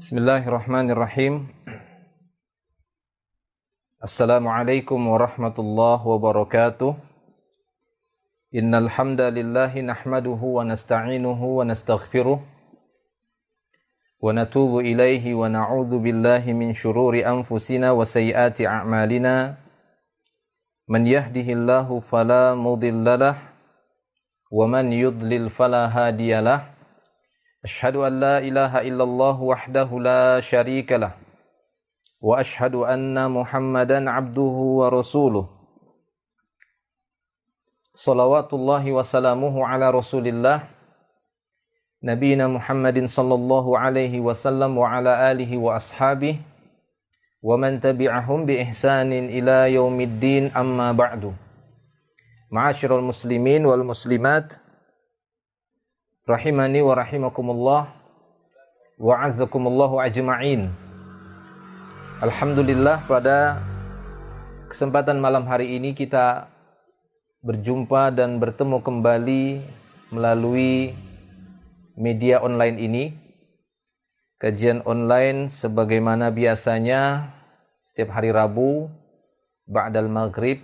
Bismillahirrahmanirrahim. Assalamualaikum warahmatullahi wabarakatuh. Innal hamdalillahi nahmaduhu wa nasta'inuhu wa nastaghfiruh wa natubu ilaihi wa na'udzu billahi min syururi anfusina wa sayyiati a'malina. Man yahdihillahu fala mudhillalah wa man yudlil fala hadiyalah. Asyhadu an la ilaha illallah wahdahu la syarika lah wa asyhadu anna Muhammadan abduhu wa rasuluh. Salawatullahi wa salamuhu ala Rasulillah Nabiyina Muhammadin sallallahu alaihi wasallam wa ala alihi wa ashabihi wa man tabi'ahum bi ihsanin ila yaumiddin, amma ba'du. Ma'asyiral muslimin wal muslimat rahimani wa rahimakumullah wa azzakumullahu ajma'in. Alhamdulillah, pada kesempatan malam hari ini kita berjumpa dan bertemu kembali melalui media online ini. Kajian online sebagaimana biasanya setiap hari Rabu ba'dal maghrib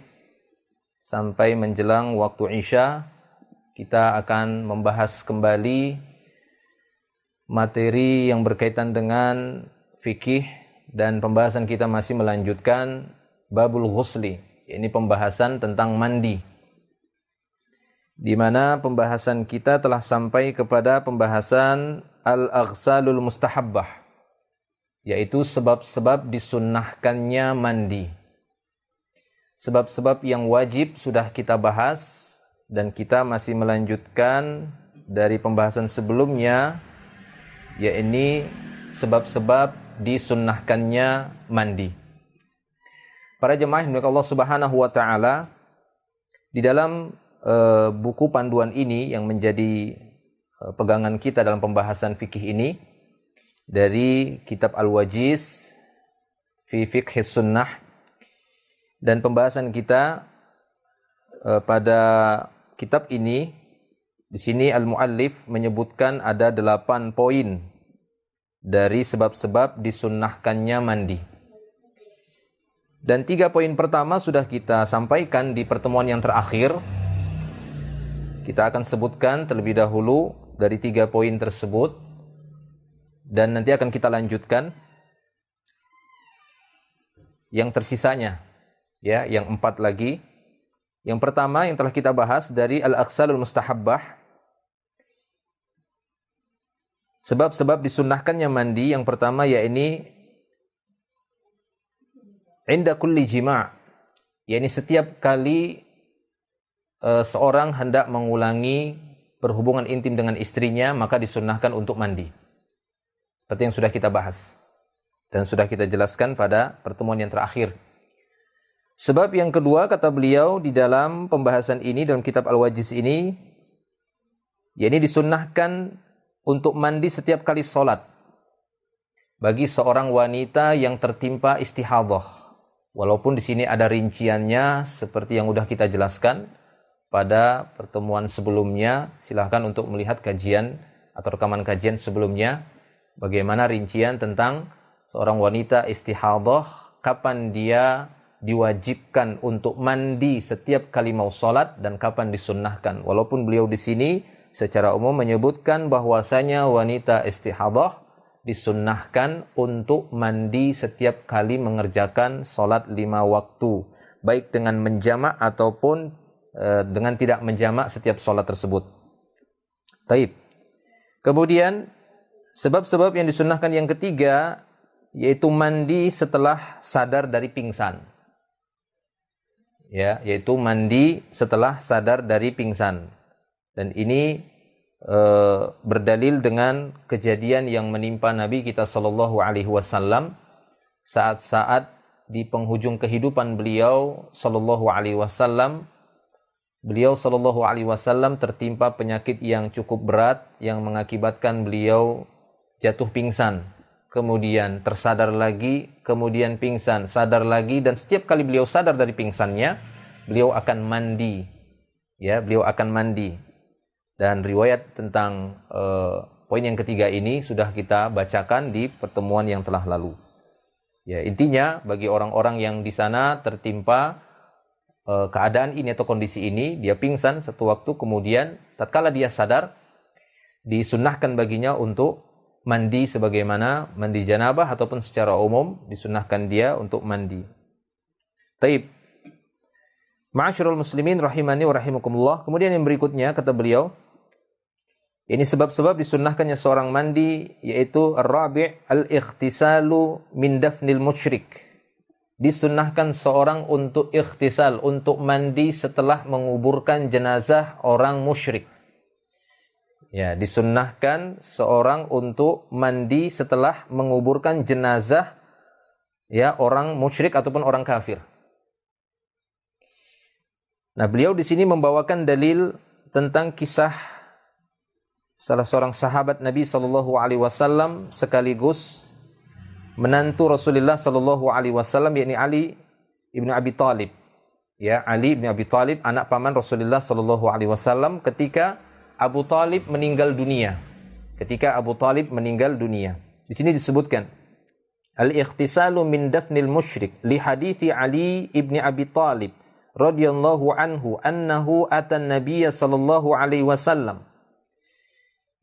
sampai menjelang waktu Isya. Kita akan membahas kembali materi yang berkaitan dengan fikih, dan pembahasan kita masih melanjutkan babul ghusli, ini pembahasan tentang mandi, di mana pembahasan kita telah sampai kepada pembahasan al-aghsalul mustahabbah, yaitu sebab-sebab disunnahkannya mandi. Sebab-sebab yang wajib sudah kita bahas, dan kita masih melanjutkan dari pembahasan sebelumnya, yaitu sebab-sebab disunnahkannya mandi. Para jemaah yang dimuliakan Allah Subhanahu wa taala, di dalam buku panduan ini yang menjadi pegangan kita dalam pembahasan fikih ini, dari kitab Al-Wajiz fi Fiqhis Sunnah, dan pembahasan kita pada kitab ini, di sini al-muallif menyebutkan ada 8 poin dari sebab-sebab disunnahkannya mandi. Dan 3 poin pertama sudah kita sampaikan di pertemuan yang terakhir. Kita akan sebutkan terlebih dahulu dari 3 poin tersebut, dan nanti akan kita lanjutkan yang tersisanya, ya, yang 4 lagi. Yang pertama yang telah kita bahas dari al-aghsalul mustahabbah, sebab-sebab disunnahkannya mandi. Yang pertama yaitu inda kulli jima', yaitu setiap kali seorang hendak mengulangi berhubungan intim dengan istrinya, maka disunnahkan untuk mandi. Seperti yang sudah kita bahas dan sudah kita jelaskan pada pertemuan yang terakhir. Sebab yang kedua, kata beliau di dalam pembahasan ini dalam kitab Al-Wajiz ini, yakni disunnahkan untuk mandi setiap kali sholat bagi seorang wanita yang tertimpa istihadhah. Walaupun di sini ada rinciannya seperti yang sudah kita jelaskan pada pertemuan sebelumnya. Silahkan untuk melihat kajian atau rekaman kajian sebelumnya, bagaimana rincian tentang seorang wanita istihadhah, kapan dia diwajibkan untuk mandi setiap kali mau sholat dan kapan disunnahkan. Walaupun beliau di sini secara umum menyebutkan bahwasanya wanita istihadhah disunnahkan untuk mandi setiap kali mengerjakan sholat 5 waktu, baik dengan menjamak ataupun dengan tidak menjamak setiap sholat tersebut. Taib. Kemudian sebab-sebab yang disunnahkan yang ketiga yaitu mandi setelah sadar dari pingsan. Ya, yaitu mandi setelah sadar dari pingsan. Dan ini berdalil dengan kejadian yang menimpa Nabi kita sallallahu alaihi wasallam saat-saat di penghujung kehidupan beliau sallallahu alaihi wasallam. Beliau sallallahu alaihi wasallam tertimpa penyakit yang cukup berat yang mengakibatkan beliau jatuh pingsan, kemudian tersadar lagi, kemudian pingsan, sadar lagi, dan setiap kali beliau sadar dari pingsannya, beliau akan mandi. Ya, beliau akan mandi. Dan riwayat tentang poin yang ketiga ini sudah kita bacakan di pertemuan yang telah lalu. Ya, intinya bagi orang-orang yang di sana tertimpa keadaan ini atau kondisi ini, dia pingsan satu waktu, kemudian tatkala dia sadar, disunnahkan baginya untuk mandi sebagaimana mandi janabah ataupun secara umum disunnahkan dia untuk mandi. Taib. Ma'asyiral muslimin rahimani wa rahimakumullah. Kemudian yang berikutnya kata beliau, ini sebab-sebab disunnahkannya seorang mandi, yaitu ar-rabi' al-ikhtisalu min dafnil musyrik. Disunnahkan seorang untuk ikhtisal, untuk mandi setelah menguburkan jenazah orang musyrik. Ya, disunnahkan seorang untuk mandi setelah menguburkan jenazah ya orang musyrik ataupun orang kafir. Nah, beliau di sini membawakan dalil tentang kisah salah seorang sahabat Nabi sallallahu alaihi wasallam sekaligus menantu Rasulullah sallallahu alaihi wasallam, yakni Ali ibnu Abi Thalib. Ya, Ali ibnu Abi Thalib, anak paman Rasulullah sallallahu alaihi wasallam ketika Abu Thalib meninggal dunia. Ketika Abu Thalib meninggal dunia. Di sini disebutkan al-ikhtisalu min dafnil musyrik li hadithi Ali ibni Abi Thalib radhiyallahu anhu annahu atan nabiyya sallallahu alaihi wasallam.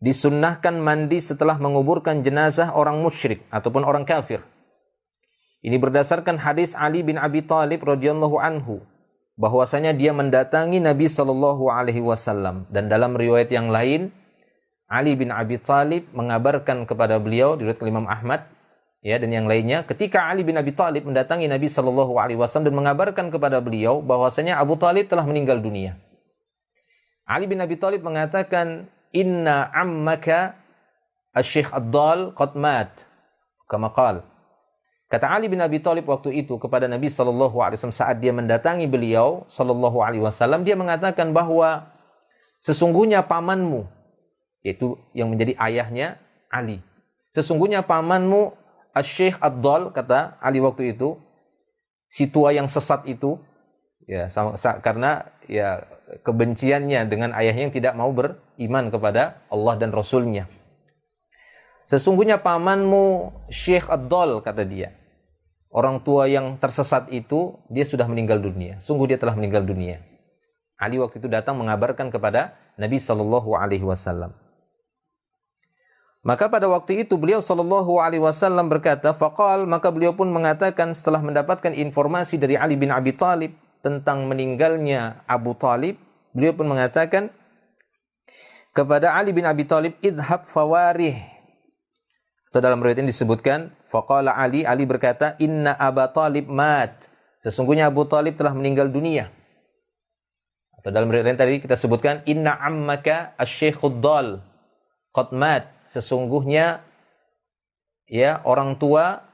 Disunnahkan mandi setelah menguburkan jenazah orang musyrik ataupun orang kafir. Ini berdasarkan hadis Ali bin Abi Thalib radhiyallahu anhu, bahwasanya dia mendatangi Nabi sallallahu alaihi wasallam, dan dalam riwayat yang lain Ali bin Abi Thalib mengabarkan kepada beliau, diriwayatkan Imam Ahmad ya dan yang lainnya, ketika Ali bin Abi Thalib mendatangi Nabi sallallahu alaihi wasallam dan mengabarkan kepada beliau bahwasanya Abu Thalib telah meninggal dunia. Ali bin Abi Thalib mengatakan, "Inna ammaka asy-syekh ad-dal qad mat." Kama qala. Kata Ali bin Abi Thalib waktu itu kepada Nabi sallallahu alaihi wasallam saat dia mendatangi beliau sallallahu alaihi wasallam, dia mengatakan bahwa sesungguhnya pamanmu, yaitu yang menjadi ayahnya Ali, sesungguhnya pamanmu asy-syekh ad-dal, kata Ali waktu itu, si tua yang sesat itu, ya karena ya kebenciannya dengan ayahnya yang tidak mau beriman kepada Allah dan Rasulnya. Sesungguhnya pamanmu Syekh ad-dal, kata dia, orang tua yang tersesat itu, dia sudah meninggal dunia. Sungguh dia telah meninggal dunia. Ali waktu itu datang mengabarkan kepada Nabi sallallahu alaihi wasallam. Maka pada waktu itu beliau sallallahu alaihi wasallam berkata, faqal, maka beliau pun mengatakan setelah mendapatkan informasi dari Ali bin Abi Thalib tentang meninggalnya Abu Thalib, beliau pun mengatakan kepada Ali bin Abi Thalib, idhab fawarih. Atau dalam riwayat ini disebutkan, faqala Ali berkata, inna Aba Thalib mat. Sesungguhnya Abu Thalib telah meninggal dunia. Atau dalam riwayat tadi kita sebutkan, inna ammaka asy-syekh ad-dal qad mat. Sesungguhnya ya orang tua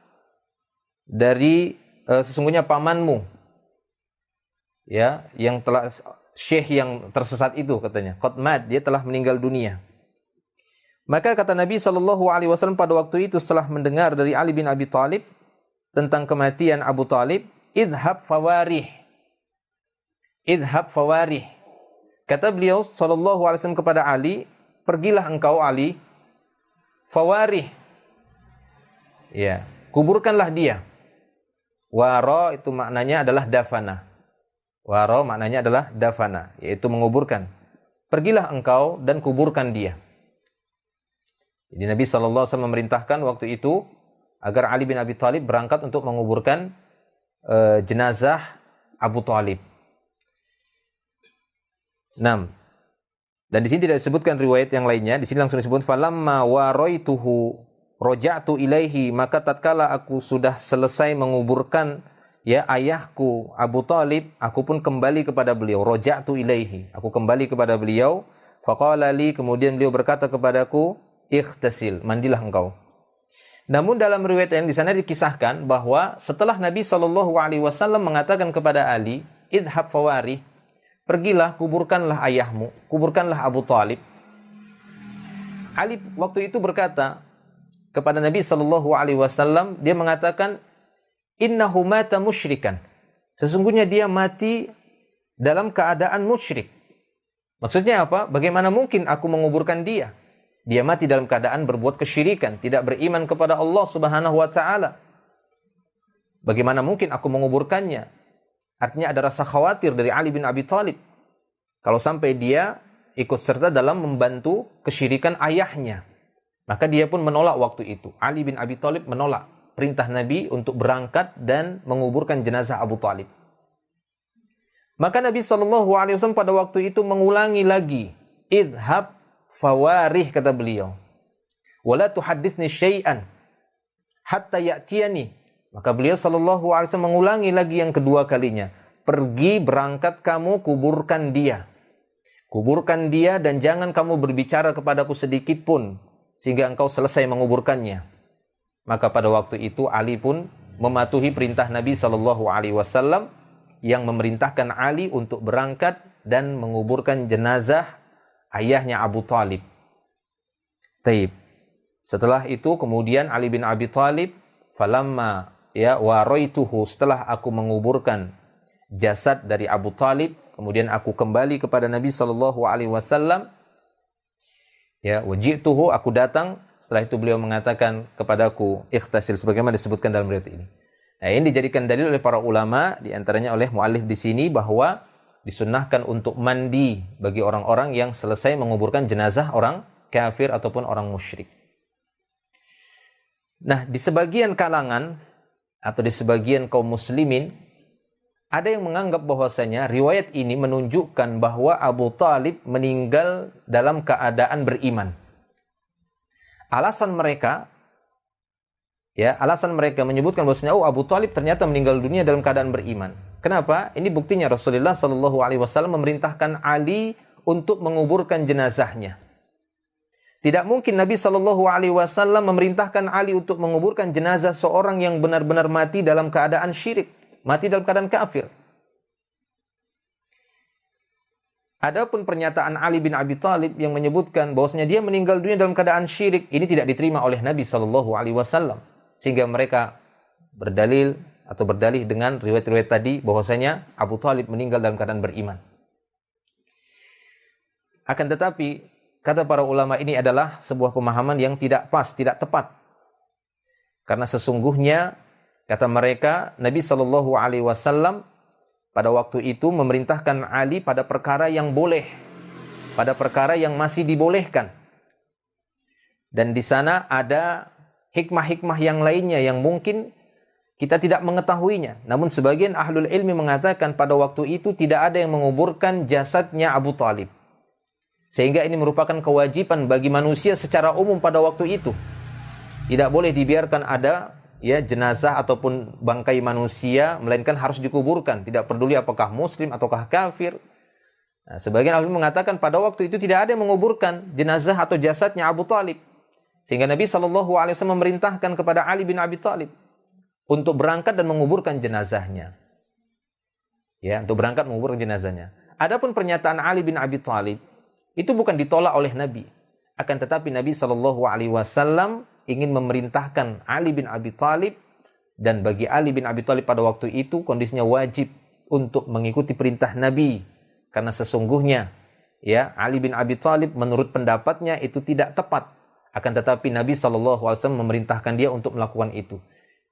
dari sesungguhnya pamanmu ya yang telah syekh yang tersesat itu, katanya qad mat, dia telah meninggal dunia. Maka kata Nabi sallallahu alaihi wasallam pada waktu itu setelah mendengar dari Ali bin Abi Thalib tentang kematian Abu Thalib, idhab fawarih. Idhab fawarih. Kata beliau sallallahu alaihi wasallam kepada Ali, pergilah engkau Ali, fawarih. Ya, kuburkanlah dia. Wara itu maknanya adalah dafana. Wara maknanya adalah dafana, yaitu menguburkan. Pergilah engkau dan kuburkan dia. Jadi Nabi SAW memerintahkan waktu itu agar Ali bin Abi Thalib berangkat untuk menguburkan jenazah Abu Thalib. 6. Dan di sini tidak disebutkan riwayat yang lainnya. Di sini langsung disebut falamma waraituhu raja'tu ilaihi, maka tatkala aku sudah selesai menguburkan ya ayahku Abu Thalib, aku pun kembali kepada beliau. Raja'tu ilaihi, aku kembali kepada beliau. Faqala li, kemudian beliau berkata kepadaku, ikhtasil, mandilah engkau. Namun dalam riwayat yang di sana dikisahkan bahwa setelah Nabi SAW mengatakan kepada Ali, idhab fawarih, pergilah, kuburkanlah ayahmu, kuburkanlah Abu Thalib. Ali waktu itu berkata kepada Nabi SAW, dia mengatakan, innahu mata musyrikan. Sesungguhnya dia mati dalam keadaan musyrik. Maksudnya apa? Bagaimana mungkin aku menguburkan dia? Dia mati dalam keadaan berbuat kesyirikan, tidak beriman kepada Allah Subhanahu wa taala. Bagaimana mungkin aku menguburkannya? Artinya ada rasa khawatir dari Ali bin Abi Thalib. Kalau sampai dia ikut serta dalam membantu kesyirikan ayahnya. Maka dia pun menolak waktu itu. Ali bin Abi Thalib menolak perintah Nabi untuk berangkat dan menguburkan jenazah Abu Thalib. Maka Nabi SAW pada waktu itu mengulangi lagi. Idhab fawarih, kata beliau. Wala tuhadditsni syai'an hatta ya'tiyani. Maka beliau SAW mengulangi lagi yang kedua kalinya. Pergi, berangkat kamu, kuburkan dia. Kuburkan dia dan jangan kamu berbicara kepadaku sedikit pun sehingga engkau selesai menguburkannya. Maka pada waktu itu Ali pun mematuhi perintah Nabi SAW yang memerintahkan Ali untuk berangkat dan menguburkan jenazah ayahnya Abu Thalib. Taib. Setelah itu kemudian Ali bin Abi Thalib, falamma waraituhu, setelah aku menguburkan jasad dari Abu Thalib, kemudian aku kembali kepada Nabi SAW. Wajituhu, aku datang. Setelah itu beliau mengatakan kepadaku, ikhtasil, sebagaimana disebutkan dalam riwayat ini. Nah, ini dijadikan dalil oleh para ulama, diantaranya oleh muallif di sini, bahwa disunnahkan untuk mandi bagi orang-orang yang selesai menguburkan jenazah orang kafir ataupun orang musyrik. Nah, di sebagian kalangan atau di sebagian kaum muslimin, ada yang menganggap bahwasanya riwayat ini menunjukkan bahwa Abu Thalib meninggal dalam keadaan beriman. Alasan mereka menyebutkan bahwasanya Abu Thalib ternyata meninggal dunia dalam keadaan beriman. Kenapa? Ini buktinya Rasulullah SAW memerintahkan Ali untuk menguburkan jenazahnya. Tidak mungkin Nabi SAW memerintahkan Ali untuk menguburkan jenazah seorang yang benar-benar mati dalam keadaan syirik, mati dalam keadaan kafir. Adapun pernyataan Ali bin Abi Thalib yang menyebutkan bahwasanya dia meninggal dunia dalam keadaan syirik, ini tidak diterima oleh Nabi SAW. Sehingga mereka berdalih dengan riwayat-riwayat tadi bahwasanya Abu Thalib meninggal dalam keadaan beriman. Akan tetapi, kata para ulama, ini adalah sebuah pemahaman yang tidak pas, tidak tepat. Karena sesungguhnya, kata mereka, Nabi SAW pada waktu itu memerintahkan Ali pada perkara yang boleh, pada perkara yang masih dibolehkan. Dan di sana ada hikmah-hikmah yang lainnya yang mungkin kita tidak mengetahuinya. Namun sebagian ahlul ilmi mengatakan pada waktu itu tidak ada yang menguburkan jasadnya Abu Thalib. Sehingga ini merupakan kewajiban bagi manusia secara umum pada waktu itu. Tidak boleh dibiarkan ada jenazah ataupun bangkai manusia, melainkan harus dikuburkan. Tidak peduli apakah muslim ataukah kafir. Nah, sebagian ahli mengatakan pada waktu itu tidak ada yang menguburkan jenazah atau jasadnya Abu Thalib. Sehingga Nabi SAW memerintahkan kepada Ali bin Abi Thalib untuk berangkat dan menguburkan jenazahnya. Untuk berangkat menguburkan jenazahnya. Adapun pernyataan Ali bin Abi Thalib itu bukan ditolak oleh Nabi. Akan tetapi Nabi SAW ingin memerintahkan Ali bin Abi Thalib, dan bagi Ali bin Abi Thalib pada waktu itu kondisinya wajib untuk mengikuti perintah Nabi. Karena sesungguhnya Ali bin Abi Thalib menurut pendapatnya itu tidak tepat. Akan tetapi Nabi SAW memerintahkan dia untuk melakukan itu.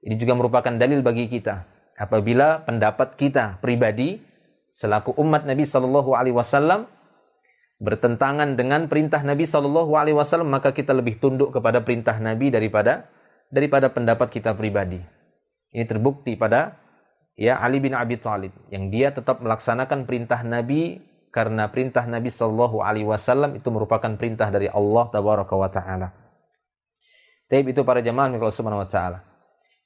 Ini juga merupakan dalil bagi kita. Apabila pendapat kita pribadi selaku umat Nabi SAW bertentangan dengan perintah Nabi SAW, maka kita lebih tunduk kepada perintah Nabi daripada pendapat kita pribadi. Ini terbukti pada Ali bin Abi Thalib, yang dia tetap melaksanakan perintah Nabi karena perintah Nabi SAW itu merupakan perintah dari Allah Tabaraka wa Ta'ala. Tapi itu para jamaah Allah Subhanahu wa Ta'ala.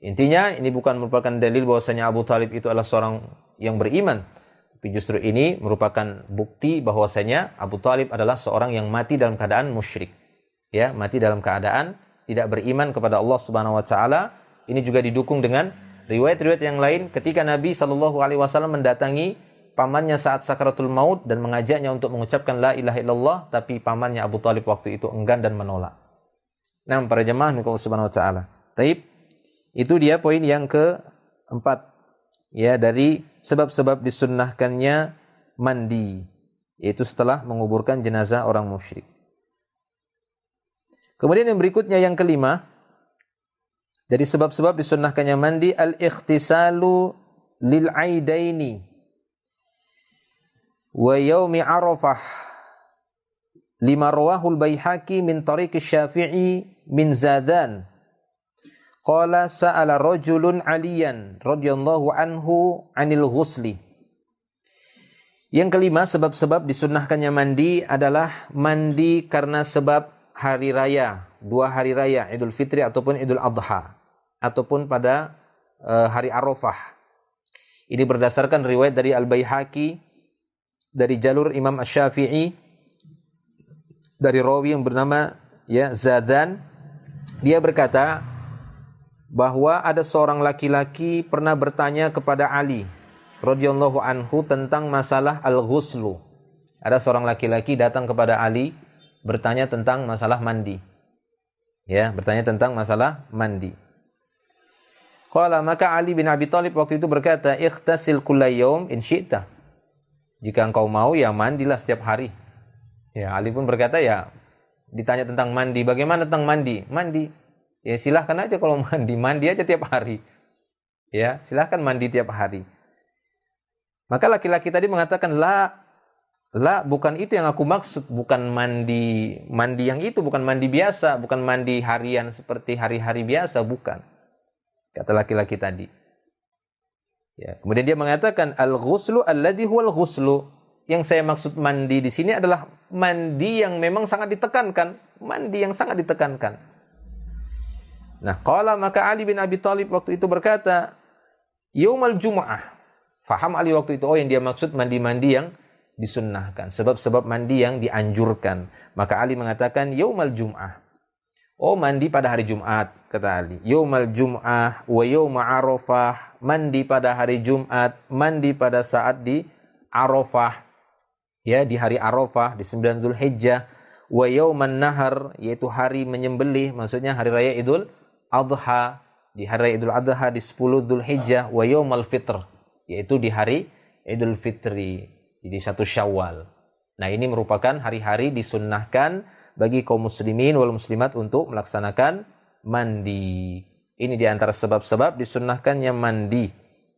Intinya ini bukan merupakan dalil bahwasanya Abu Thalib itu adalah seorang yang beriman. Tapi justru ini merupakan bukti bahwasanya Abu Thalib adalah seorang yang mati dalam keadaan musyrik. Mati dalam keadaan tidak beriman kepada Allah Subhanahu wa Ta'ala. Ini juga didukung dengan riwayat-riwayat yang lain ketika Nabi SAW mendatangi pamannya saat sakaratul maut dan mengajaknya untuk mengucapkan la ilaha illallah, tapi pamannya Abu Thalib waktu itu enggan dan menolak. Nah, para jemaah Allah Subhanahu wa Ta'ala. Taib, itu dia poin yang keempat. Dari sebab-sebab disunnahkannya mandi, yaitu setelah menguburkan jenazah orang musyrik. Kemudian yang berikutnya yang kelima, dari sebab-sebab disunnahkannya mandi al-ikhtisalu lil aidaini wa yaumi Arafah lima rawahul Baihaqi min tariq Syafi'i min Zadan qala sa'ala rajulun Aliyan radhiyallahu anhu 'anil ghusli. Yang kelima, sebab-sebab disunnahkannya mandi adalah mandi karena sebab hari raya, dua hari raya, Idul Fitri ataupun Idul Adha, ataupun pada hari Arafah. Ini berdasarkan riwayat dari Al-Baihaqi dari jalur Imam Asy-Syafi'i dari rawi yang bernama Zadan. Dia berkata bahwa ada seorang laki-laki pernah bertanya kepada Ali radhiyallahu anhu tentang masalah al-ghuslu. Ada seorang laki-laki datang kepada Ali bertanya tentang masalah mandi. Bertanya tentang masalah mandi. Qala, maka Ali bin Abi Thalib waktu itu berkata, "Ikhtasil kulla yaum in syi'ta." Jika engkau mau ya mandilah setiap hari. Ali pun berkata, ditanya tentang mandi, bagaimana tentang mandi? Mandi. Ya silahkan aja kalau mandi aja tiap hari. Silahkan mandi tiap hari. Maka laki-laki tadi mengatakan, La, bukan itu yang aku maksud. Bukan mandi yang itu, bukan mandi biasa, bukan mandi harian seperti hari-hari biasa, bukan. Kata laki-laki tadi. Kemudian dia mengatakan, Al-ghuslu alladhi huwal ghuslu. Yang saya maksud mandi di sini adalah mandi yang memang sangat ditekankan. Mandi yang sangat ditekankan. Nah, qala, maka Ali bin Abi Thalib waktu itu berkata, Yaumal Jum'ah. Faham Ali waktu itu, yang dia maksud mandi-mandi yang disunnahkan. Sebab-sebab mandi yang dianjurkan. Maka Ali mengatakan, Yaumal Jum'ah. Mandi pada hari Jumat, kata Ali. Yaumal Jum'ah wa yauma Arafah. Mandi pada hari Jumat, mandi pada saat di Arafah. Di hari Arafah, di 9 Zulhijjah. Wa yauman nahar, yaitu hari menyembelih, maksudnya hari raya Idul Adha. Di hari raya Idul Adha di 10 Zulhijjah. Wa yaumal fitr, yaitu di hari Idul Fitri, jadi 1 Syawal. Nah, ini merupakan hari-hari disunnahkan bagi kaum muslimin wal muslimat untuk melaksanakan mandi. Ini di antara sebab-sebab disunnahkannya mandi.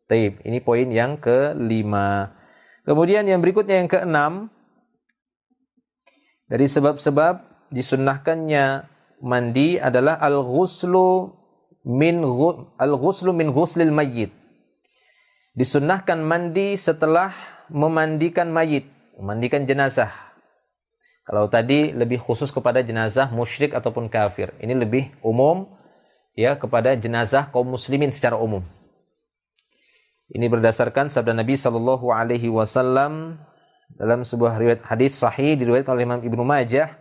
Taib, ini poin yang kelima. Kemudian yang berikutnya yang keenam, dari sebab-sebab disunnahkannya mandi adalah al-ghuslu min ghuslil mayyit. Disunnahkan mandi setelah memandikan mayit, memandikan jenazah. Kalau tadi lebih khusus kepada jenazah musyrik ataupun kafir, ini lebih umum kepada jenazah kaum muslimin secara umum. Ini berdasarkan sabda Nabi sallallahu alaihi wasallam dalam sebuah riwayat hadis sahih diriwayatkan oleh Imam Ibnu Majah.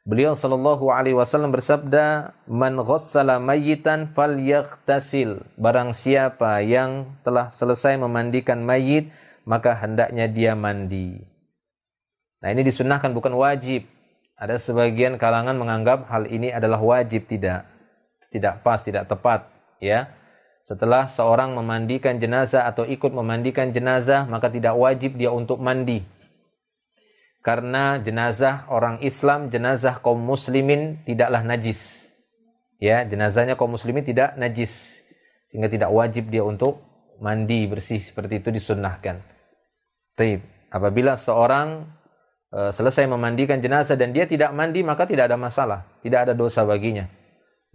Beliau sallallahu alaihi wasallam bersabda, "Man ghassala mayyitan falyaghtasil." Barang siapa yang telah selesai memandikan mayit, maka hendaknya dia mandi. Nah, ini disunnahkan, bukan wajib. Ada sebagian kalangan menganggap hal ini adalah wajib. Tidak pas, tidak tepat. Setelah seorang memandikan jenazah atau ikut memandikan jenazah, maka tidak wajib dia untuk mandi. Karena jenazah orang Islam, jenazah kaum muslimin tidaklah najis. Jenazahnya kaum muslimin tidak najis. Sehingga tidak wajib dia untuk mandi bersih, seperti itu disunnahkan. Taib. Apabila seorang selesai memandikan jenazah dan dia tidak mandi, maka tidak ada masalah, tidak ada dosa baginya.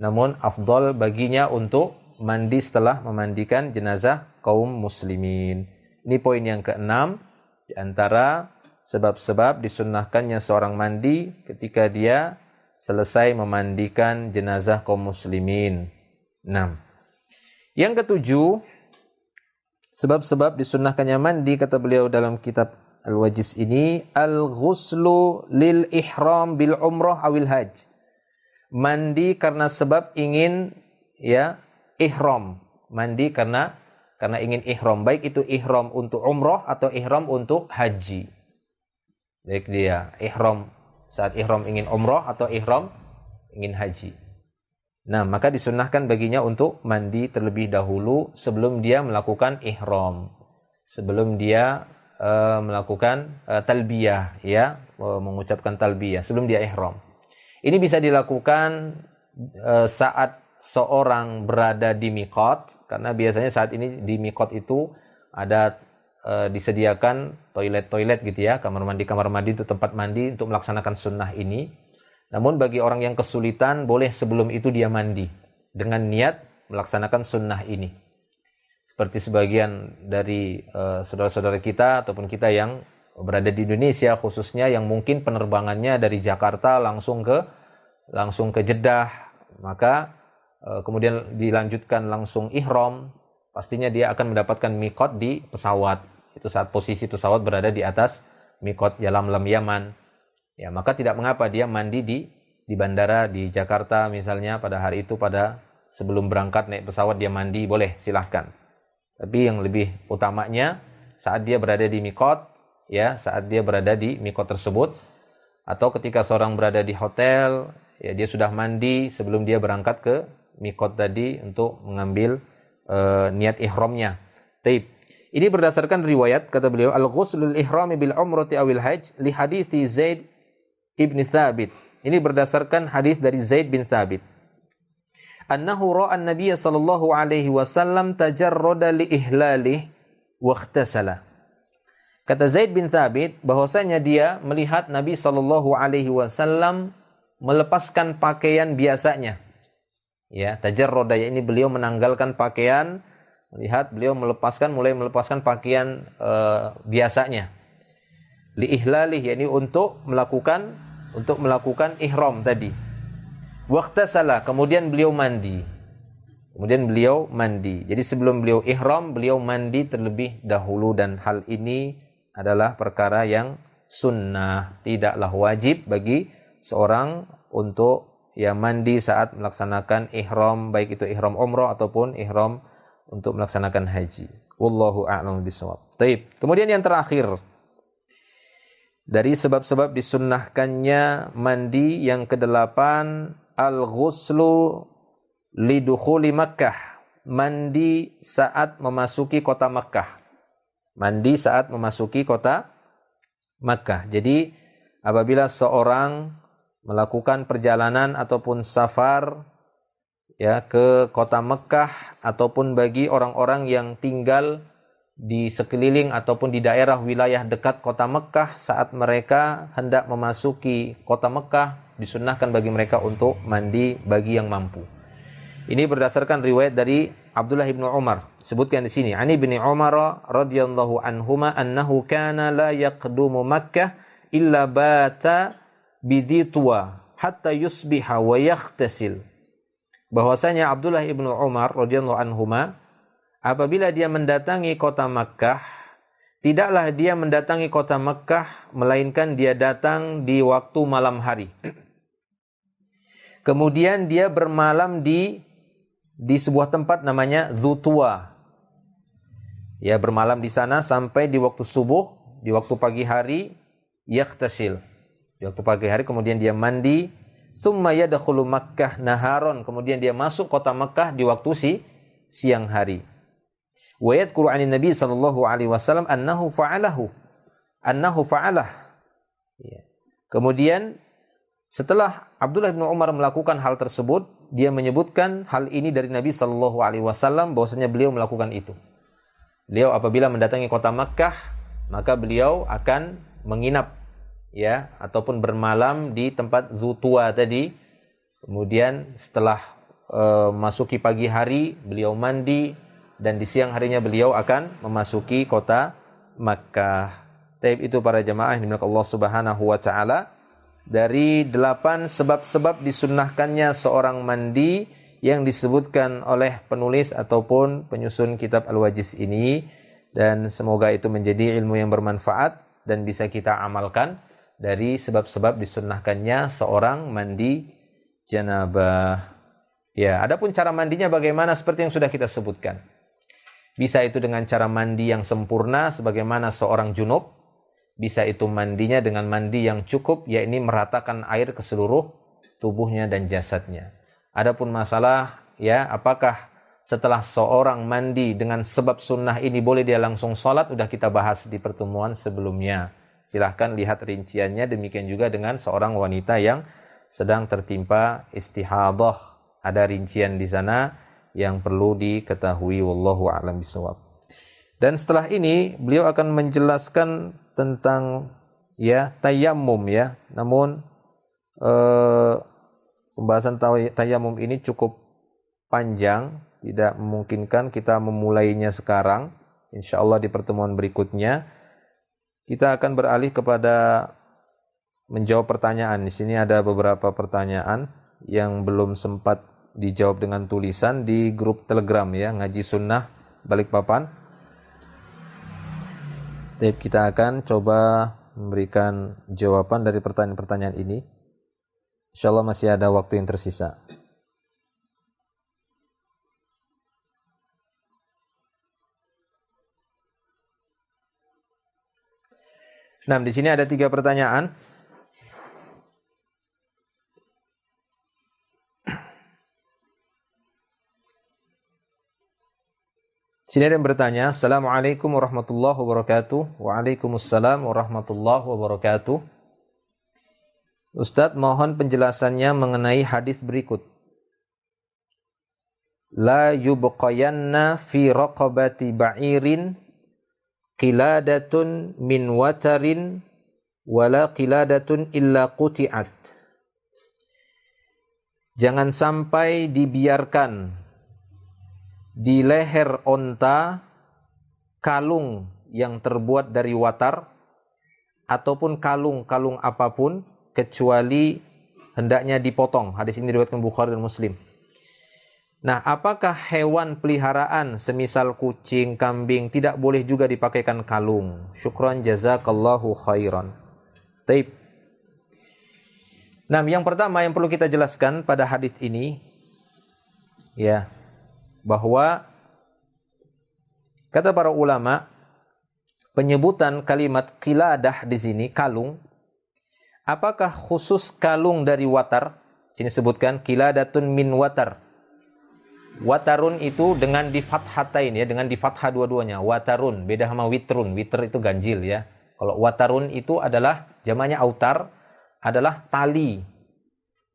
Namun afdal baginya untuk mandi setelah memandikan jenazah kaum muslimin. Ini poin yang keenam di antara sebab-sebab disunnahkannya seorang mandi ketika dia selesai memandikan jenazah kaum muslimin. 6. Yang ketujuh, sebab-sebab disunnahkannya mandi, kata beliau dalam kitab Al-Wajiz ini, al-ghuslu lil ihram bil umrah awil hajj. Mandi karena sebab ingin ihram. Mandi karena ingin ihram, baik itu ihram untuk umrah atau ihram untuk haji. Baik dia ihram saat ihram ingin umrah atau ihram ingin haji. Nah, maka disunnahkan baginya untuk mandi terlebih dahulu sebelum dia melakukan ihram. Sebelum dia melakukan talbiyah, mengucapkan talbiyah sebelum dia ihram. Ini bisa dilakukan saat seorang berada di miqat, karena biasanya saat ini di miqat itu ada disediakan toilet-toilet gitu ya, kamar mandi itu tempat mandi untuk melaksanakan sunnah ini. Namun bagi orang yang kesulitan, boleh sebelum itu dia mandi dengan niat melaksanakan sunnah ini. Seperti sebagian dari saudara-saudara kita ataupun kita yang berada di Indonesia khususnya, yang mungkin penerbangannya dari Jakarta langsung ke Jeddah, maka kemudian dilanjutkan langsung ihram, pastinya dia akan mendapatkan miqat di pesawat. Itu saat posisi pesawat berada di atas miqat Yalamlam Yaman. Ya, maka tidak mengapa dia mandi di bandara di Jakarta misalnya pada hari itu, pada sebelum berangkat naik pesawat dia mandi, boleh, silahkan. Tapi yang lebih utamanya saat dia berada di miqat, ya, saat dia berada di miqat tersebut, atau ketika seorang berada di hotel, ya, dia sudah mandi sebelum dia berangkat ke miqat tadi untuk mengambil niat ihramnya. Taib. Ini berdasarkan riwayat, kata beliau, al-ghuslul ihrami bil umrati awil hajj li hadithi Zaid ibn Thabit. Ini berdasarkan hadis dari Zaid bin Thabit. Annahu ra'a an-nabiy sallallahu alaihi wasallam tajarrada li ihlalih wa ikhtasala. Kata Zaid bin Thabit bahwasanya dia melihat Nabi sallallahu alaihi wasallam melepaskan pakaian biasanya. Ya, tajarrada, ya, ini beliau menanggalkan pakaian, lihat beliau mulai melepaskan pakaian biasanya. Li ihlalih, yakni untuk melakukan ihram tadi. Waqtasala, kemudian beliau mandi. Jadi sebelum beliau ihram, beliau mandi terlebih dahulu, dan hal ini adalah perkara yang sunnah, tidaklah wajib bagi seorang untuk mandi saat melaksanakan ihram, baik itu ihram umrah ataupun ihram untuk melaksanakan haji. Wallahu a'lam bishawab. Baik. Kemudian yang terakhir dari sebab-sebab disunnahkannya mandi, yang kedelapan, al-ghuslu lidukhuli Makkah, mandi saat memasuki kota Makkah. Jadi apabila seorang melakukan perjalanan ataupun safar, ya, ke kota Mekah, ataupun bagi orang-orang yang tinggal di sekeliling ataupun di daerah wilayah dekat kota Mekah, saat mereka hendak memasuki kota Mekah, disunnahkan bagi mereka untuk mandi bagi yang mampu. Ini berdasarkan riwayat dari Abdullah bin Umar. Sebutkan di sini, Ani bin Umar radhiyallahu anhuma annahu kana la yaqdumu Makkah illa bata biditwa hatta yusbiha wa yaghtasil. Bahwasanya Abdullah ibnu Umar radhiyallahu anhuma, apabila dia mendatangi kota Makkah, tidaklah dia mendatangi kota Makkah melainkan dia datang di waktu malam hari. Kemudian dia bermalam di sebuah tempat namanya Zutwa. Ya, bermalam di sana sampai di waktu subuh, di waktu pagi hari, yaghtasil. Di waktu pagi hari kemudian dia mandi, summa yadkhulu Makkah naharon, kemudian dia masuk kota Makkah di waktu siang hari. Wa yadhkuru 'anin Nabi sallallahu alaihi wasallam annahu fa'alah. Ya. Kemudian setelah Abdullah bin Umar melakukan hal tersebut, dia menyebutkan hal ini dari Nabi sallallahu alaihi wasallam bahwasanya beliau melakukan itu. Beliau apabila mendatangi kota Makkah, maka beliau akan menginap, ya, ataupun bermalam di tempat Zutwa tadi. Kemudian setelah masuki pagi hari, beliau mandi, dan di siang harinya beliau akan memasuki kota Makkah. Taib, itu para jemaah yang dimuliakan Allah Subhanahu wa taala, dari 8 sebab-sebab disunnahkannya seorang mandi yang disebutkan oleh penulis ataupun penyusun kitab Al-Wajiz ini, dan semoga itu menjadi ilmu yang bermanfaat dan bisa kita amalkan dari sebab-sebab disunnahkannya seorang mandi janabah. Ya, adapun cara mandinya bagaimana, seperti yang sudah kita sebutkan. Bisa itu dengan cara mandi yang sempurna sebagaimana seorang junub, bisa itu mandinya dengan mandi yang cukup, yakni meratakan air ke seluruh tubuhnya dan jasadnya. Adapun masalah, ya, apakah setelah seorang mandi dengan sebab sunnah ini boleh dia langsung sholat, sudah kita bahas di pertemuan sebelumnya. Silahkan lihat rinciannya. Demikian juga dengan seorang wanita yang sedang tertimpa istihadah. Ada rincian di sana yang perlu diketahui, wallahu a'lam bishawab. Dan setelah ini beliau akan menjelaskan tentang tayammum ya. Namun pembahasan tayammum ini cukup panjang, tidak memungkinkan kita memulainya sekarang. Insyaallah di pertemuan berikutnya kita akan beralih kepada menjawab pertanyaan. Di sini ada beberapa pertanyaan yang belum sempat dijawab dengan tulisan di grup Telegram ya, Ngaji Sunnah Balikpapan. Jadi kita akan coba memberikan jawaban dari pertanyaan-pertanyaan ini. Insyaallah masih ada waktu yang tersisa. Nah, di sini ada 3 pertanyaan. Sini ada yang bertanya, Assalamualaikum warahmatullahi wabarakatuh. Waalaikumsalam warahmatullahi wabarakatuh. Ustadz, mohon penjelasannya mengenai hadis berikut. La yubqayanna fi raqabati ba'irin qiladatun min watarin wala qiladatun illa quti'at. Jangan sampai dibiarkan di leher onta kalung yang terbuat dari watar ataupun kalung apapun kecuali hendaknya dipotong. Hadis ini diriwayatkan Bukhari dan Muslim. Nah, apakah hewan peliharaan semisal kucing, kambing tidak boleh juga dipakaikan kalung? Syukran jazakallahu khairan. Taib. Nah, yang pertama yang perlu kita jelaskan pada hadis ini ya, bahwa kata para ulama penyebutan kalimat qiladah di sini kalung, apakah khusus kalung dari watar? Sini sebutkan qiladatun min watar. Watarun itu dengan di fathatain ya, dengan di fathah dua-duanya. Watarun beda sama witrun. Witr itu ganjil ya. Kalau watarun itu adalah jamaknya autar, adalah tali.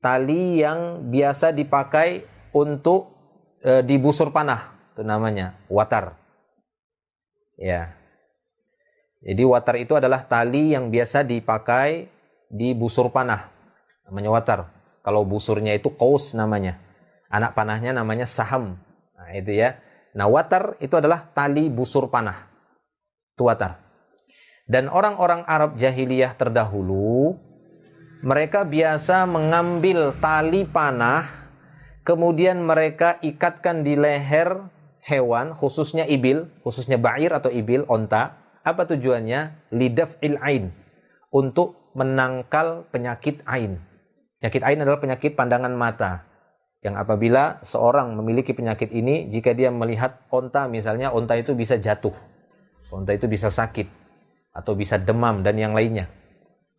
Tali yang biasa dipakai untuk di busur panah, itu namanya watar. Ya. Jadi watar itu adalah tali yang biasa dipakai di busur panah. Namanya watar. Kalau busurnya itu qaus namanya. Anak panahnya namanya saham. Nah, itu ya. Nah, watar itu adalah tali busur panah. Itu watar. Dan orang-orang Arab jahiliyah terdahulu, mereka biasa mengambil tali panah, kemudian mereka ikatkan di leher hewan, khususnya ibil, khususnya ba'ir atau ibil, onta. Apa tujuannya? Lidaf'il ain. Untuk menangkal penyakit ain. Penyakit ain adalah penyakit pandangan mata. Yang apabila seorang memiliki penyakit ini, jika dia melihat onta misalnya, onta itu bisa jatuh. Onta itu bisa sakit. Atau bisa demam dan yang lainnya.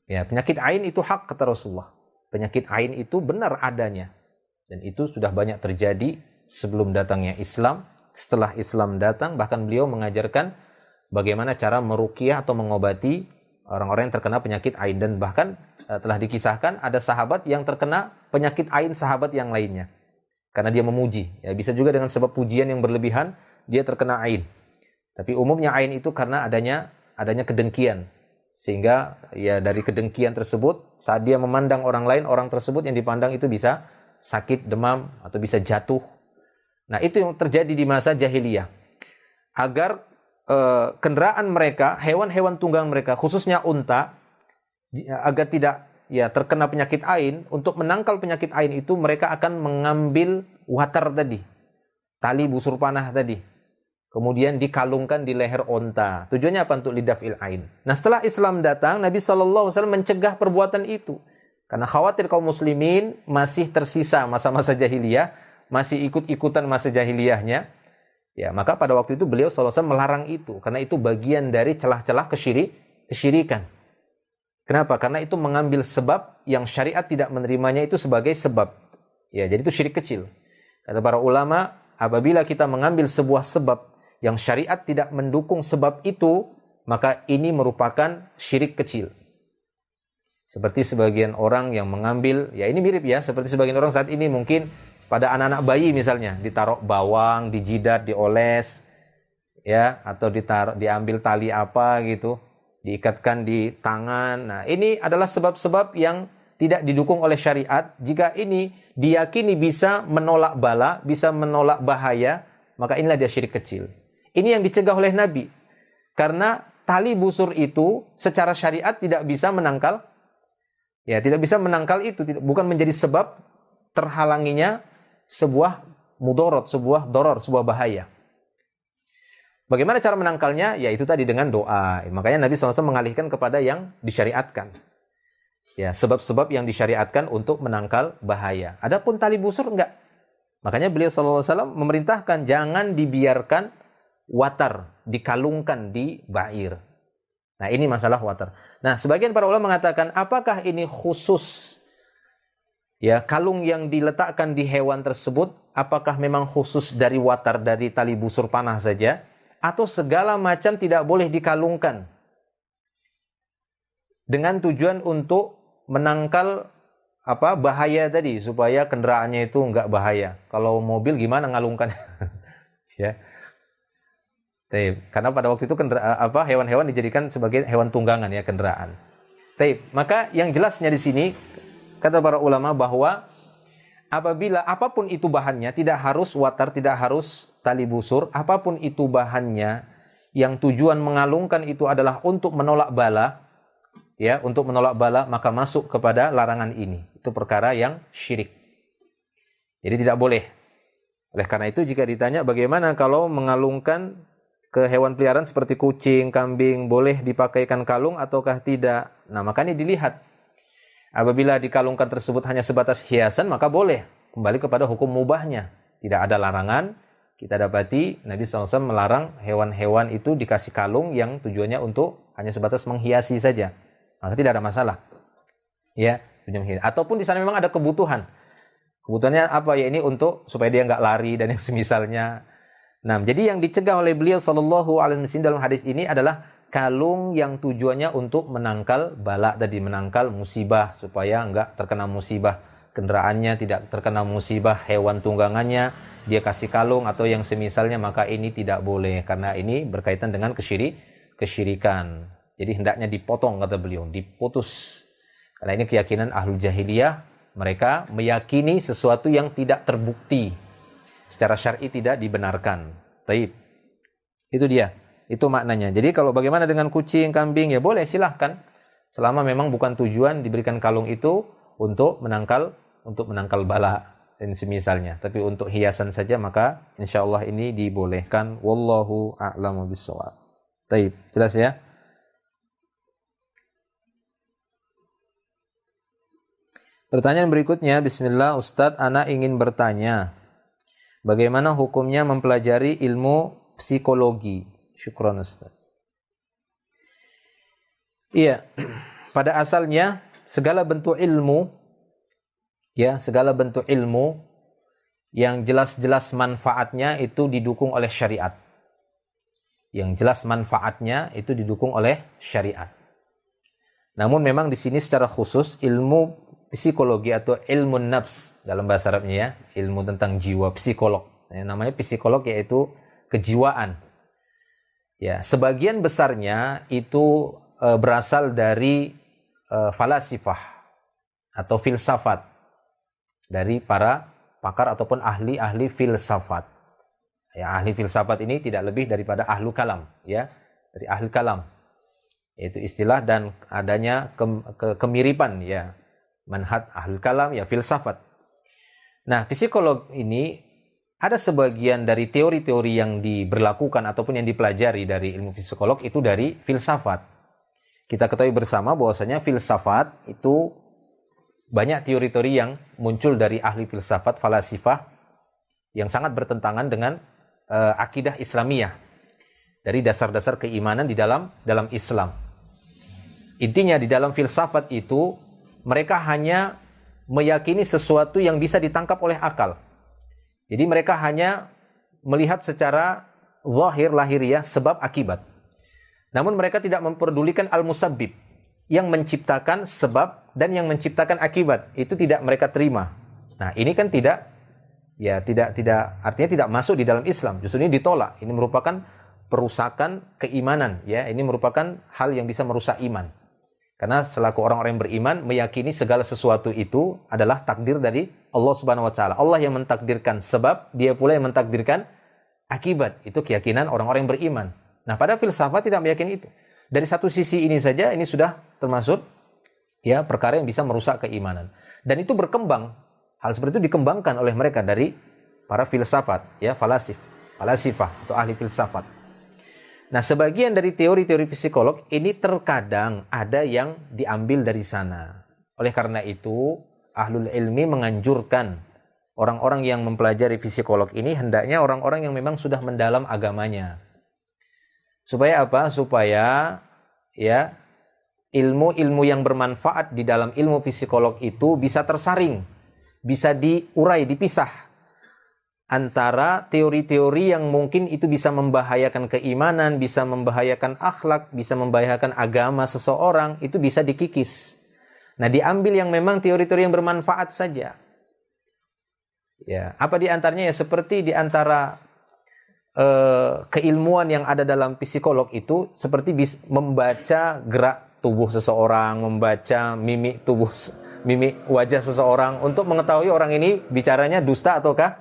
Ya, penyakit ain itu hak kata Rasulullah. Penyakit ain itu benar adanya. Dan itu sudah banyak terjadi sebelum datangnya Islam. Setelah Islam datang, bahkan beliau mengajarkan bagaimana cara meruqyah atau mengobati orang-orang yang terkena penyakit ain. Dan bahkan telah dikisahkan ada sahabat yang terkena penyakit ain sahabat yang lainnya. Karena dia memuji. Ya, bisa juga dengan sebab pujian yang berlebihan, dia terkena ain. Tapi umumnya ain itu karena adanya kedengkian. Sehingga ya dari kedengkian tersebut, saat dia memandang orang lain, orang tersebut yang dipandang itu bisa sakit, demam, atau bisa jatuh. Nah, itu yang terjadi di masa jahiliyah. Agar kendaraan mereka, hewan-hewan tunggang mereka, khususnya unta, agar tidak terkena penyakit ain, untuk menangkal penyakit ain itu mereka akan mengambil watar tadi, tali busur panah tadi, kemudian dikalungkan di leher onta. Tujuannya apa? Untuk lidaf'il ain. Nah, setelah Islam datang, Nabi SAW mencegah perbuatan itu karena khawatir kaum muslimin masih tersisa masa-masa jahiliyah, masih ikut-ikutan masa jahiliyahnya. Ya, maka pada waktu itu beliau SAW melarang itu karena itu bagian dari celah-celah kesyirikan. Kenapa? Karena itu mengambil sebab yang syariat tidak menerimanya itu sebagai sebab. Ya, jadi itu syirik kecil. Kata para ulama, apabila kita mengambil sebuah sebab yang syariat tidak mendukung sebab itu, maka ini merupakan syirik kecil. Seperti sebagian orang yang mengambil, ya ini mirip ya, seperti sebagian orang saat ini mungkin pada anak-anak bayi misalnya, ditaruh bawang, dijidat, dioles, ya, atau diambil tali apa gitu, diikatkan di tangan. Nah, ini adalah sebab-sebab yang tidak didukung oleh syariat. Jika ini diyakini bisa menolak bala, bisa menolak bahaya, maka inilah dia syirik kecil. Ini yang dicegah oleh Nabi. Karena tali busur itu secara syariat tidak bisa menangkal, ya, tidak bisa menangkal itu, bukan menjadi sebab terhalanginya sebuah mudorot, sebuah doror, sebuah bahaya. Bagaimana cara menangkalnya? Ya itu tadi dengan doa. Makanya Nabi SAW mengalihkan kepada yang disyariatkan. Ya, sebab-sebab yang disyariatkan untuk menangkal bahaya. Adapun tali busur enggak. Makanya beliau SAW memerintahkan jangan dibiarkan watar, dikalungkan di ba'ir. Nah, ini masalah watar. Nah, sebagian para ulama mengatakan, apakah ini khusus, ya, kalung yang diletakkan di hewan tersebut, apakah memang khusus dari watar, dari tali busur panah saja, atau segala macam tidak boleh dikalungkan dengan tujuan untuk menangkal bahaya tadi, supaya kendaraannya itu enggak bahaya. Kalau mobil gimana ngalungkan? Ya. Karena pada waktu itu hewan-hewan dijadikan sebagai hewan tunggangan, ya, kendaraan. Maka yang jelasnya di sini kata para ulama bahwa apabila apapun itu bahannya, tidak harus watar, tidak harus tali busur, apapun itu bahannya, yang tujuan mengalungkan itu adalah untuk menolak bala, ya, untuk menolak bala, maka masuk kepada larangan ini. Itu perkara yang syirik. Jadi tidak boleh. Oleh karena itu jika ditanya bagaimana kalau mengalungkan ke hewan peliharaan seperti kucing, kambing, boleh dipakaikan kalung ataukah tidak? Nah, makanya dilihat. Apabila dikalungkan tersebut hanya sebatas hiasan, maka boleh. Kembali kepada hukum mubahnya. Tidak ada larangan. Kita dapati Nabi SAW melarang hewan-hewan itu dikasih kalung yang tujuannya untuk hanya sebatas menghiasi saja. Maka tidak ada masalah. Ya, ataupun di sana memang ada kebutuhan. Kebutuhannya apa? Ya ini untuk supaya dia nggak lari dan yang semisalnya. Nah, jadi yang dicegah oleh beliau sallallahu alaihi wasallam dalam hadis ini adalah kalung yang tujuannya untuk menangkal bala tadi, menangkal musibah, supaya enggak terkena musibah kendaraannya, tidak terkena musibah hewan tunggangannya, dia kasih kalung atau yang semisalnya, maka ini tidak boleh karena ini berkaitan dengan kesyirikan. Jadi hendaknya dipotong, kata beliau, diputus. Karena ini keyakinan ahlul jahiliyah, mereka meyakini sesuatu yang tidak terbukti, secara syar'i tidak dibenarkan. Taib. Itu dia. Itu maknanya. Jadi kalau bagaimana dengan kucing, kambing, ya boleh, silahkan. Selama memang bukan tujuan diberikan kalung itu untuk menangkal bala dan semisalnya. Tapi untuk hiasan saja, maka insyaallah ini dibolehkan. Wallahu a'lamu bishawab. Taib. Jelas ya? Pertanyaan berikutnya, bismillah Ustadz, ana ingin bertanya, bagaimana hukumnya mempelajari ilmu psikologi? Syukron Ustadz. Iya, pada asalnya segala bentuk ilmu, ya, segala bentuk ilmu yang jelas-jelas manfaatnya itu didukung oleh syariat. Yang jelas manfaatnya itu didukung oleh syariat. Namun memang di sini secara khusus ilmu psikologi atau ilmu nafs dalam bahasa Arabnya, ya, ilmu tentang jiwa, psikolog. Namanya psikolog yaitu kejiwaan. Ya, sebagian besarnya itu berasal dari falasifah atau filsafat dari para pakar ataupun ahli-ahli filsafat. Ya, ahli filsafat ini tidak lebih daripada ahlu kalam, ya, dari ahli kalam. Yaitu istilah dan adanya kemiripan, ya. Manhaj ahlul kalam, ya, filsafat. Nah, psikolog ini ada sebagian dari teori-teori yang diberlakukan ataupun yang dipelajari dari ilmu psikolog itu dari filsafat. Kita ketahui bersama bahwasanya filsafat itu banyak teori-teori yang muncul dari ahli filsafat, falasifah, yang sangat bertentangan dengan akidah Islamiyah, dari dasar-dasar keimanan di dalam Islam. Intinya di dalam filsafat itu mereka hanya meyakini sesuatu yang bisa ditangkap oleh akal. Jadi mereka hanya melihat secara zahir, lahiriah, sebab akibat. Namun mereka tidak memperdulikan al-musabbib. yang menciptakan sebab dan yang menciptakan akibat. Itu tidak mereka terima. Nah, ini kan tidak artinya tidak masuk di dalam Islam. Justru ini ditolak. Ini merupakan perusakan keimanan, ya. Ini merupakan hal yang bisa merusak iman. Karena selaku orang-orang yang beriman meyakini segala sesuatu itu adalah takdir dari Allah Subhanahu wa taala. Allah yang mentakdirkan sebab, dia pula yang mentakdirkan akibat. Itu keyakinan orang-orang yang beriman. Nah, pada filsafat tidak meyakini itu. Dari satu sisi ini saja ini sudah termasuk ya perkara yang bisa merusak keimanan. Dan itu berkembang. Hal seperti itu dikembangkan oleh mereka dari para filsafat, ya, falasifah atau ahli filsafat. Nah, sebagian dari teori-teori psikolog ini terkadang ada yang diambil dari sana. Oleh karena itu, ahlul ilmi menganjurkan orang-orang yang mempelajari psikolog ini hendaknya orang-orang yang memang sudah mendalam agamanya. Supaya apa? Supaya ya ilmu-ilmu yang bermanfaat di dalam ilmu psikolog itu bisa tersaring, bisa diurai, dipisah antara teori-teori yang mungkin itu bisa membahayakan keimanan, bisa membahayakan akhlak, bisa membahayakan agama seseorang, itu bisa dikikis. Nah, diambil yang memang teori-teori yang bermanfaat saja. Ya, apa di antaranya? Ya seperti di antara keilmuan yang ada dalam psikolog itu seperti membaca gerak tubuh seseorang, membaca mimik wajah seseorang untuk mengetahui orang ini bicaranya dusta ataukah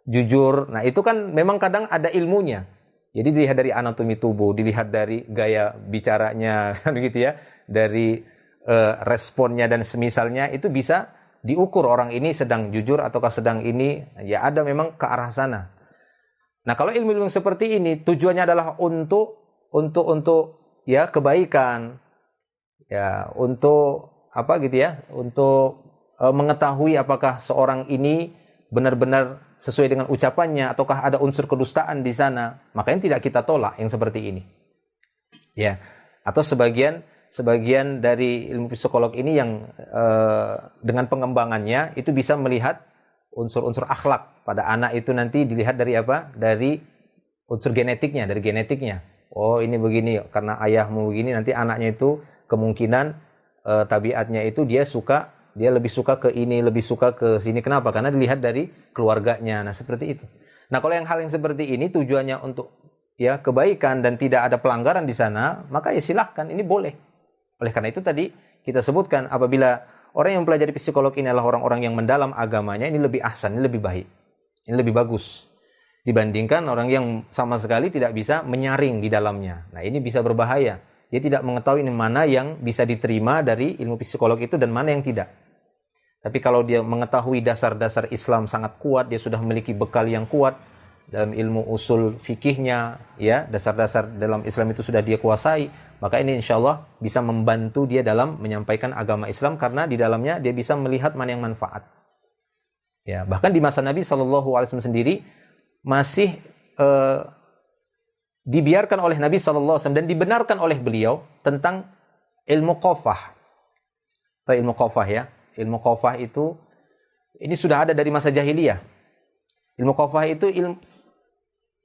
jujur. Nah, itu kan memang kadang ada ilmunya. Jadi dilihat dari anatomi tubuh, dilihat dari gaya bicaranya, kan gitu ya, dari responnya dan semisalnya, itu bisa diukur orang ini sedang jujur ataukah sedang ini, ya ada memang ke arah sana. Nah, kalau ilmu-ilmu seperti ini tujuannya adalah untuk ya kebaikan, ya untuk apa gitu ya, untuk mengetahui apakah seorang ini benar-benar sesuai dengan ucapannya ataukah ada unsur kedustaan di sana, makanya tidak kita tolak yang seperti ini. Ya, atau sebagian dari ilmu psikolog ini yang dengan pengembangannya itu bisa melihat unsur-unsur akhlak pada anak itu nanti dilihat dari apa? Dari unsur genetiknya, dari genetiknya. Oh, ini begini karena ayahmu begini, nanti anaknya itu kemungkinan tabiatnya itu dia lebih suka ke ini, lebih suka ke sini. Kenapa? Karena dilihat dari keluarganya. Nah, seperti itu. Nah, kalau hal yang seperti ini tujuannya untuk ya kebaikan dan tidak ada pelanggaran di sana, maka ya silahkan, ini boleh. Oleh karena itu tadi kita sebutkan apabila orang yang mempelajari psikolog ini adalah orang-orang yang mendalam agamanya, ini lebih ahsan, ini lebih baik. Ini lebih bagus dibandingkan orang yang sama sekali tidak bisa menyaring di dalamnya. Nah, ini bisa berbahaya. Dia tidak mengetahui mana yang bisa diterima dari ilmu psikolog itu dan mana yang tidak. Tapi kalau dia mengetahui dasar-dasar Islam sangat kuat, dia sudah memiliki bekal yang kuat dalam ilmu usul fikihnya, ya, dasar-dasar dalam Islam itu sudah dia kuasai, maka ini insya Allah bisa membantu dia dalam menyampaikan agama Islam karena di dalamnya dia bisa melihat mana yang manfaat. Ya, bahkan di masa Nabi SAW sendiri masih dibiarkan oleh Nabi SAW dan dibenarkan oleh beliau tentang ilmu qafah. Ilmu qafah ya. Ilmu qafah itu ini sudah ada dari masa jahiliyah. Ilmu qafah itu ilmu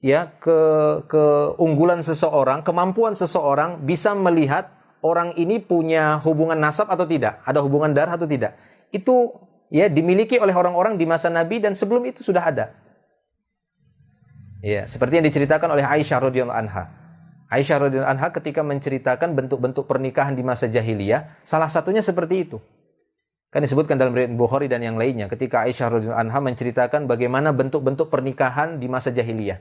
ya keunggulan seseorang, kemampuan seseorang bisa melihat orang ini punya hubungan nasab atau tidak, ada hubungan darah atau tidak. Itu ya dimiliki oleh orang-orang di masa Nabi dan sebelum itu sudah ada. Ya, seperti yang diceritakan oleh Aisyah radhiyallahu anha. Aisyah radhiyallahu anha ketika menceritakan bentuk-bentuk pernikahan di masa jahiliyah, salah satunya seperti itu. Kan disebutkan dalam riwayat Bukhari dan yang lainnya ketika Aisyah radhiyallahu anha menceritakan bagaimana bentuk-bentuk pernikahan di masa jahiliyah.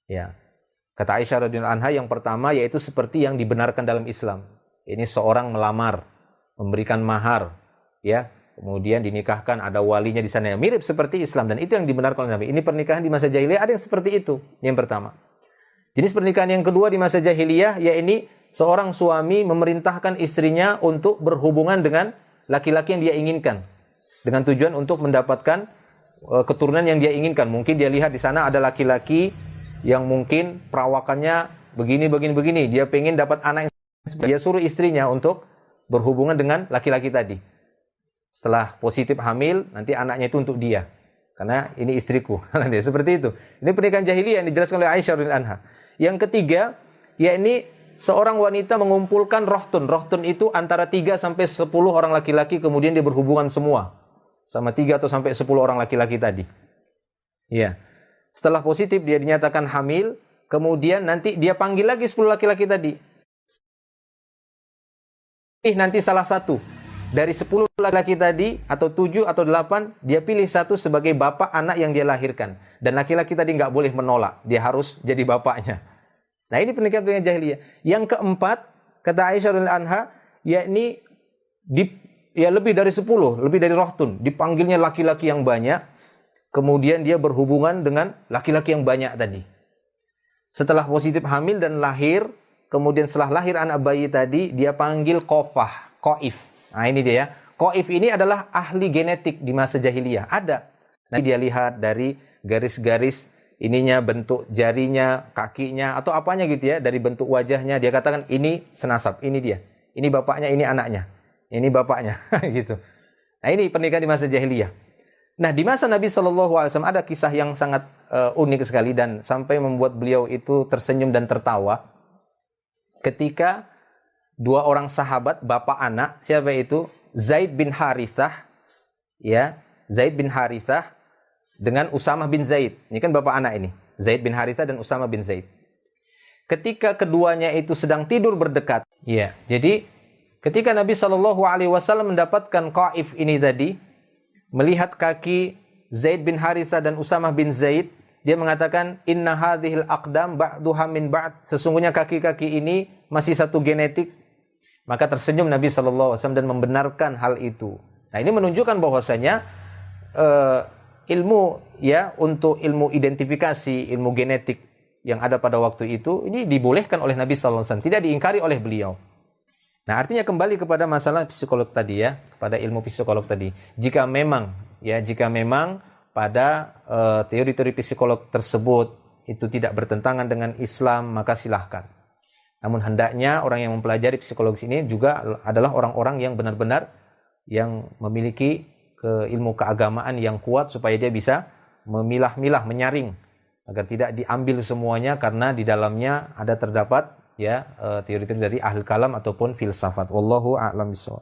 Ya. Kata Aisyah radhiyallahu anha yang pertama yaitu seperti yang dibenarkan dalam Islam. Ini seorang melamar, memberikan mahar, ya. Kemudian dinikahkan, ada walinya di sana. Mirip seperti Islam dan itu yang dibenarkan oleh Nabi. Ini pernikahan di masa jahiliyah ada yang seperti itu. Yang pertama. Jenis pernikahan yang kedua di masa jahiliyah yaitu seorang suami memerintahkan istrinya untuk berhubungan dengan laki-laki yang dia inginkan dengan tujuan untuk mendapatkan keturunan yang dia inginkan. Mungkin dia lihat di sana ada laki-laki yang mungkin perawakannya begini. Dia pengen dapat anak yang dia suruh istrinya untuk berhubungan dengan laki-laki tadi. Setelah positif hamil, nanti anaknya itu untuk dia. Karena ini istriku. Seperti itu. Ini pernikahan jahiliyah yang dijelaskan oleh Aisyah radhiyallahu anha. Yang ketiga, yakni seorang wanita mengumpulkan rohtun. Rohtun itu antara 3 sampai 10 orang laki-laki, kemudian dia berhubungan semua sama 3 atau sampai 10 orang laki-laki tadi. Ya. Setelah positif dia dinyatakan hamil, kemudian nanti dia panggil lagi 10 laki-laki tadi. Nanti salah satu dari 10 laki-laki tadi, atau 7 atau 8, dia pilih satu sebagai bapak anak yang dia lahirkan. Dan laki-laki tadi nggak boleh menolak, dia harus jadi bapaknya. Nah, ini pernikahan jahiliyah. Yang keempat, kata Aisyah radhiyallahu anha, yakni lebih dari 10, lebih dari rohtun, dipanggilnya laki-laki yang banyak, kemudian dia berhubungan dengan laki-laki yang banyak tadi. Setelah positif hamil dan lahir, kemudian setelah lahir anak bayi tadi, dia panggil qaif. Nah, ini dia ya. Qaif ini adalah ahli genetik di masa jahiliyah. Ada. Nanti dia lihat dari garis-garis ininya, bentuk jarinya, kakinya, atau apanya gitu ya, dari bentuk wajahnya, dia katakan ini senasab, ini dia. Ini bapaknya, ini anaknya. Ini bapaknya, gitu. Nah, ini pernikahan di masa jahiliyah. Nah, di masa Nabi SAW ada kisah yang sangat unik sekali dan sampai membuat beliau itu tersenyum dan tertawa. Ketika 2 orang sahabat, bapak anak, siapa itu? Zaid bin Harithah, ya, Zaid bin Harithah dengan Usamah bin Zaid. Ini kan bapak anak ini, Zaid bin Harithah dan Usamah bin Zaid. Ketika keduanya itu sedang tidur berdekat, ya. Jadi ketika Nabi SAW mendapatkan qaif ini tadi, melihat kaki Zaid bin Harithah dan Usamah bin Zaid, dia mengatakan, inna hadhil aqdam ba'duha min ba'd. Sesungguhnya kaki-kaki ini masih satu genetik. Maka tersenyum Nabi SAW dan membenarkan hal itu. Nah, ini menunjukkan bahwasanya ilmu ya, untuk ilmu identifikasi, ilmu genetik yang ada pada waktu itu, ini dibolehkan oleh Nabi SAW, tidak diingkari oleh beliau. Nah, artinya kembali kepada masalah psikolog tadi ya, kepada ilmu psikolog tadi. Jika memang pada teori-teori psikolog tersebut itu tidak bertentangan dengan Islam, maka silahkan. Namun hendaknya orang yang mempelajari psikologis ini juga adalah orang-orang yang benar-benar yang memiliki ilmu keagamaan yang kuat, supaya dia bisa memilah-milah, menyaring, agar tidak diambil semuanya karena di dalamnya ada terdapat ya teori-teori dari ahli kalam ataupun filsafat. Wallahu a'lam bishawab.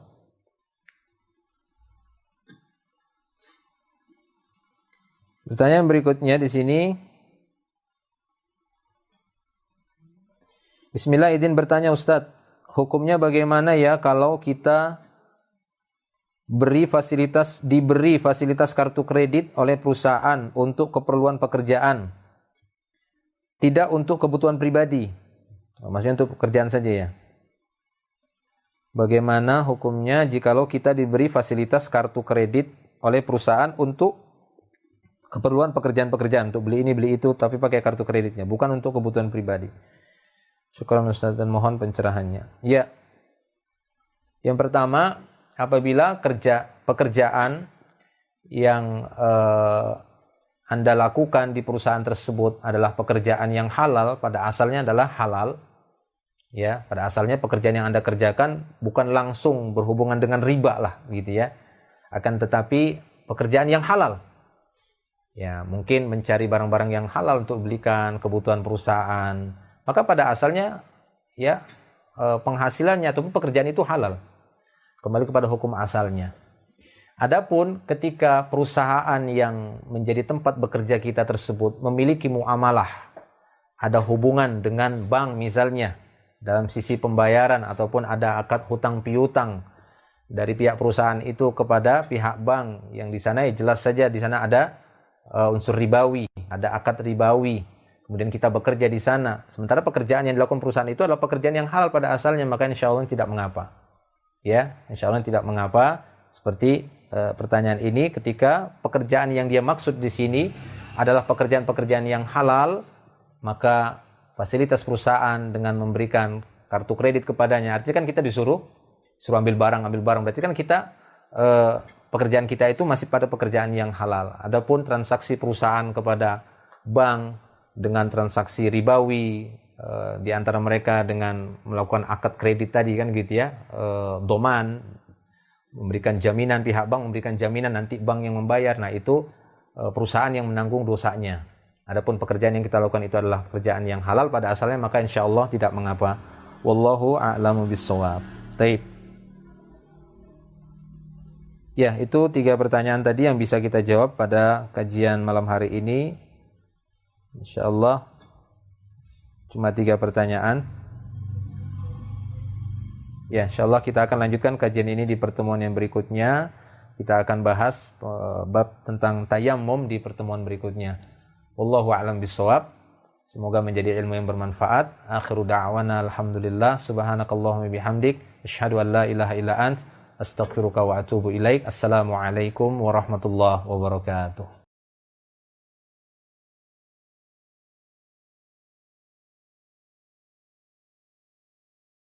Pertanyaan berikutnya di sini. Bismillah, izin bertanya Ustadz, hukumnya bagaimana ya kalau kita diberi fasilitas kartu kredit oleh perusahaan untuk keperluan pekerjaan, tidak untuk kebutuhan pribadi? Maksudnya untuk pekerjaan saja ya. Bagaimana hukumnya jikalau kita diberi fasilitas kartu kredit oleh perusahaan untuk keperluan pekerjaan-pekerjaan, untuk beli ini beli itu, tapi pakai kartu kreditnya, bukan untuk kebutuhan pribadi? Syukran Ustaz dan mohon pencerahannya. Ya. Yang pertama, apabila pekerjaan yang Anda lakukan di perusahaan tersebut adalah pekerjaan yang halal, pada asalnya adalah halal, ya, pada asalnya pekerjaan yang Anda kerjakan bukan langsung berhubungan dengan riba lah, gitu ya. Akan tetapi pekerjaan yang halal. Ya, mungkin mencari barang-barang yang halal untuk belikan kebutuhan perusahaan, maka pada asalnya ya penghasilannya ataupun pekerjaan itu halal. Kembali kepada hukum asalnya. Adapun ketika perusahaan yang menjadi tempat bekerja kita tersebut memiliki muamalah, ada hubungan dengan bank misalnya dalam sisi pembayaran, ataupun ada akad hutang piutang dari pihak perusahaan itu kepada pihak bank, yang di sana ya jelas saja di sana ada unsur ribawi, ada akad ribawi. Kemudian kita bekerja di sana, sementara pekerjaan yang dilakukan perusahaan itu adalah pekerjaan yang halal pada asalnya, maka insya Allah tidak mengapa. Ya, insya Allah tidak mengapa. Seperti pertanyaan ini, ketika pekerjaan yang dia maksud di sini adalah pekerjaan-pekerjaan yang halal, maka fasilitas perusahaan dengan memberikan kartu kredit kepadanya, artinya kan kita suruh ambil barang, berarti kan kita pekerjaan kita itu masih pada pekerjaan yang halal. Adapun transaksi perusahaan kepada bank dengan transaksi ribawi, di antara mereka dengan melakukan akad kredit tadi kan gitu ya, doman, memberikan jaminan, pihak bank memberikan jaminan, nanti bank yang membayar, nah itu perusahaan yang menanggung dosanya. Adapun pekerjaan yang kita lakukan itu adalah pekerjaan yang halal pada asalnya, maka insya Allah tidak mengapa. Wallahu a'lamu bissawab. Taib. Ya, itu 3 pertanyaan tadi yang bisa kita jawab pada kajian malam hari ini. Insyaallah cuma 3 pertanyaan. Ya, insyaallah kita akan lanjutkan kajian ini di pertemuan yang berikutnya. Kita akan bahas bab tentang tayammum di pertemuan berikutnya. Wallahu a'lam bissawab. Semoga menjadi ilmu yang bermanfaat. Akhiru da'wana alhamdulillah. Subhanakallahumma bihamdik asyhadu an la ilaha illa ant astaghfiruka wa atubu ilaik. Assalamualaikum warahmatullahi wabarakatuh.